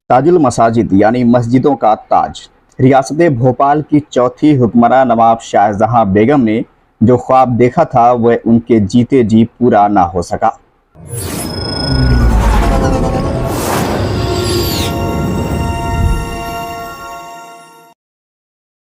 ताजुल मसाजिद यानी मस्जिदों का ताज। रियासत भोपाल की चौथी हुक्मरान नवाब शाहजहां बेगम ने जो ख्वाब देखा था वह उनके जीते जी पूरा ना हो सका।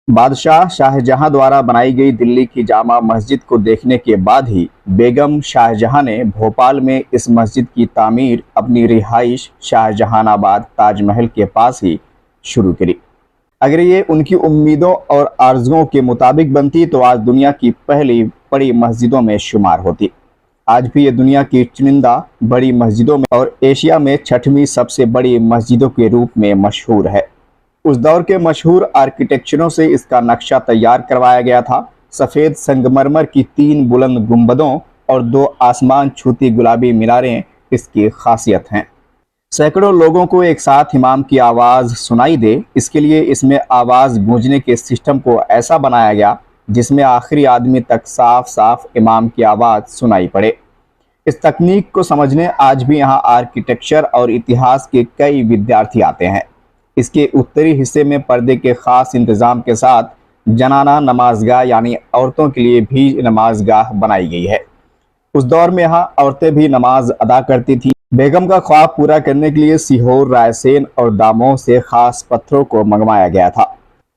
बादशाह शाहजहां द्वारा बनाई गई दिल्ली की जामा मस्जिद को देखने के बाद ही बेगम शाहजहां ने भोपाल में इस मस्जिद की तामीर अपनी रिहाइश शाहजहानाबाद ताजमहल के पास ही शुरू करी। अगर ये उनकी उम्मीदों और आरजुओं के मुताबिक बनती तो आज दुनिया की पहली बड़ी मस्जिदों में शुमार होती। आज भी ये दुनिया की चुनिंदा बड़ी मस्जिदों में और एशिया में छठवीं सबसे बड़ी मस्जिदों के रूप में मशहूर है। उस दौर के मशहूर आर्किटेक्चरों से इसका नक्शा तैयार करवाया गया था। सफ़ेद संगमरमर की 3 बुलंद गुंबदों और 2 आसमान छूती गुलाबी मीनारें इसकी खासियत हैं। सैकड़ों लोगों को एक साथ इमाम की आवाज़ सुनाई दे, इसके लिए इसमें आवाज़ गूंजने के सिस्टम को ऐसा बनाया गया जिसमें आखिरी आदमी तक साफ साफ इमाम की आवाज़ सुनाई पड़े। इस तकनीक को समझने आज भी यहाँ आर्किटेक्चर और इतिहास के कई विद्यार्थी आते हैं। इसके उत्तरी हिस्से में पर्दे के खास इंतज़ाम के साथ जनाना नमाजगाह यानी औरतों के लिए भी नमाजगाह बनाई गई है। उस दौर में यहाँ औरतें भी नमाज अदा करती थी। बेगम का ख्वाब पूरा करने के लिए सीहोर, रायसेन और दामोह से खास पत्थरों को मंगवाया गया था।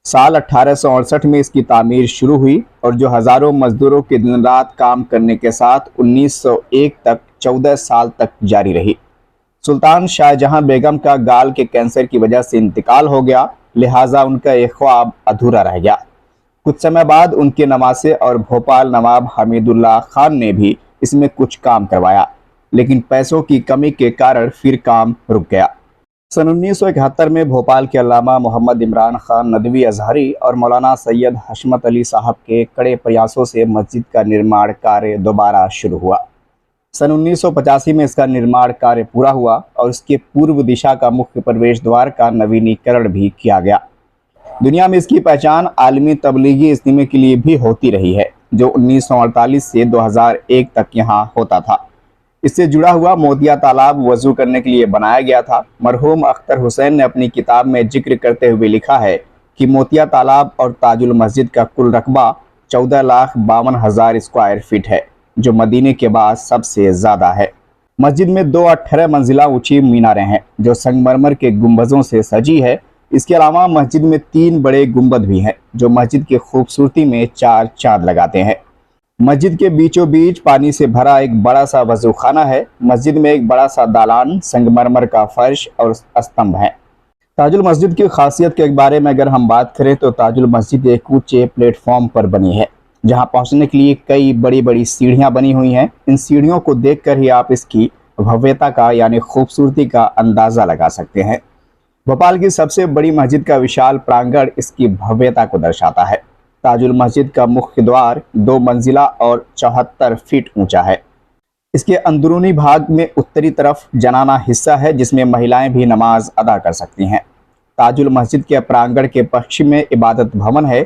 साल 1868 में इसकी तामीर शुरू हुई और जो हज़ारों मजदूरों के दिन रात काम करने के साथ 1901 तक 14 साल तक जारी रही। सुल्तान शाहजहां बेगम का गाल के कैंसर की वजह से इंतकाल हो गया, लिहाजा उनका एक ख्वाब अधूरा रह गया। कुछ समय बाद उनके नवासे और भोपाल नवाब हमीदुल्लाह खान ने भी इसमें कुछ काम करवाया, लेकिन पैसों की कमी के कारण फिर काम रुक गया। सन 1971 में भोपाल के अल्लामा मोहम्मद इमरान खान नदवी अजहरी और मौलाना सैयद हशमत अली साहब के कड़े प्रयासों से मस्जिद का निर्माण कार्य दोबारा शुरू हुआ। सन 1985 में इसका निर्माण कार्य पूरा हुआ और इसके पूर्व दिशा का मुख्य प्रवेश द्वार का नवीनीकरण भी किया गया। दुनिया में इसकी पहचान आलमी तबलीगी इज्तिमा के लिए भी होती रही है, जो 1948 से 2001 तक यहाँ होता था। इससे जुड़ा हुआ मोतिया तालाब वजू करने के लिए बनाया गया था। मरहूम अख्तर हुसैन ने अपनी किताब में जिक्र करते हुए लिखा है कि मोतिया तालाब और ताजुल मस्जिद का कुल रकबा 14,52,000 स्क्वायर फीट है, जो मदीने के बाद सबसे ज़्यादा है। मस्जिद में 2 18 मंजिला ऊंची मीनारें हैं जो संगमरमर के गुंबजों से सजी है। इसके अलावा मस्जिद में 3 बड़े गुंबद भी हैं जो मस्जिद की खूबसूरती में 4 चांद लगाते हैं। मस्जिद के बीचों बीच पानी से भरा एक बड़ा सा वजूखाना है। मस्जिद में एक बड़ा सा दालान, संगमरमर का फर्श और स्तंभ है। ताजुल मस्जिद की खासियत के बारे में अगर हम बात करें तो ताजुल मस्जिद एक ऊंचे प्लेटफॉर्म पर बनी है, जहां पहुंचने के लिए कई बड़ी बड़ी सीढ़ियां बनी हुई हैं। इन सीढ़ियों को देखकर ही आप इसकी भव्यता का यानी खूबसूरती का अंदाज़ा लगा सकते हैं। भोपाल की सबसे बड़ी मस्जिद का विशाल प्रांगण इसकी भव्यता को दर्शाता है। ताजुल मस्जिद का मुख्य द्वार 2 मंजिला और 74 फीट ऊंचा है। इसके अंदरूनी भाग में उत्तरी तरफ जनाना हिस्सा है जिसमें महिलाएं भी नमाज अदा कर सकती हैं। ताजुल मस्जिद के प्रांगण के पश्चिम में इबादत भवन है।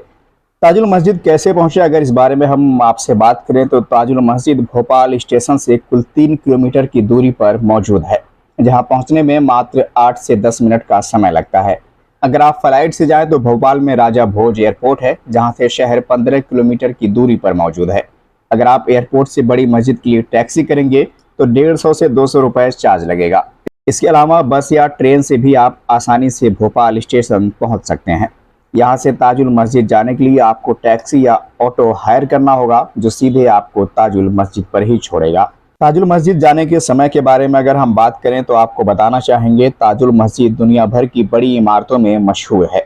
ताजुल मस्जिद कैसे पहुंचे, अगर इस बारे में हम आपसे बात करें तो ताजुल मस्जिद भोपाल स्टेशन से कुल 3 किलोमीटर की दूरी पर मौजूद है, जहां पहुंचने में मात्र 8 से 10 मिनट का समय लगता है। अगर आप फ्लाइट से जाएं तो भोपाल में राजा भोज एयरपोर्ट है, जहां से शहर 15 किलोमीटर की दूरी पर मौजूद है। अगर आप एयरपोर्ट से बड़ी मस्जिद के लिए टैक्सी करेंगे तो 150 से 200 रुपये चार्ज लगेगा। इसके अलावा बस या ट्रेन से भी आप आसानी से भोपाल स्टेशन पहुँच सकते हैं। यहाँ से ताजुल मस्जिद जाने के लिए आपको टैक्सी या ऑटो हायर करना होगा, जो सीधे आपको ताजुल मस्जिद पर ही छोड़ेगा। ताजुल मस्जिद जाने के समय के बारे में अगर हम बात करें तो आपको बताना चाहेंगे ताजुल मस्जिद दुनिया भर की बड़ी इमारतों में मशहूर है।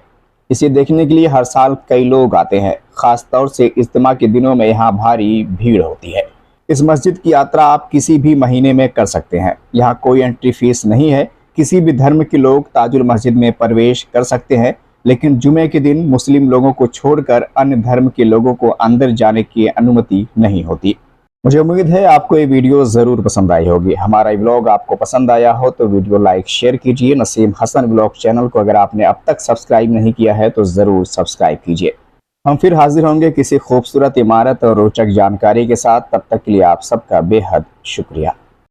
इसे देखने के लिए हर साल कई लोग आते हैं। खास तौर से इज्तिमा के दिनों में यहाँ भारी भीड़ होती है। इस मस्जिद की यात्रा आप किसी भी महीने में कर सकते हैं। यहाँ कोई एंट्री फीस नहीं है। किसी भी धर्म के लोग ताजुल मस्जिद में प्रवेश कर सकते हैं, लेकिन जुमे के दिन मुस्लिम लोगों को छोड़कर अन्य धर्म के लोगों को अंदर जाने की अनुमति नहीं होती। मुझे उम्मीद है आपको ये वीडियो ज़रूर पसंद आई होगी। हमारा ये व्लॉग आपको पसंद आया हो तो वीडियो लाइक शेयर कीजिए। नसीम हसन व्लॉग चैनल को अगर आपने अब तक सब्सक्राइब नहीं किया है तो ज़रूर सब्सक्राइब कीजिए। हम फिर हाजिर होंगे किसी खूबसूरत इमारत और रोचक जानकारी के साथ। तब तक के लिए आप सबका बेहद शुक्रिया।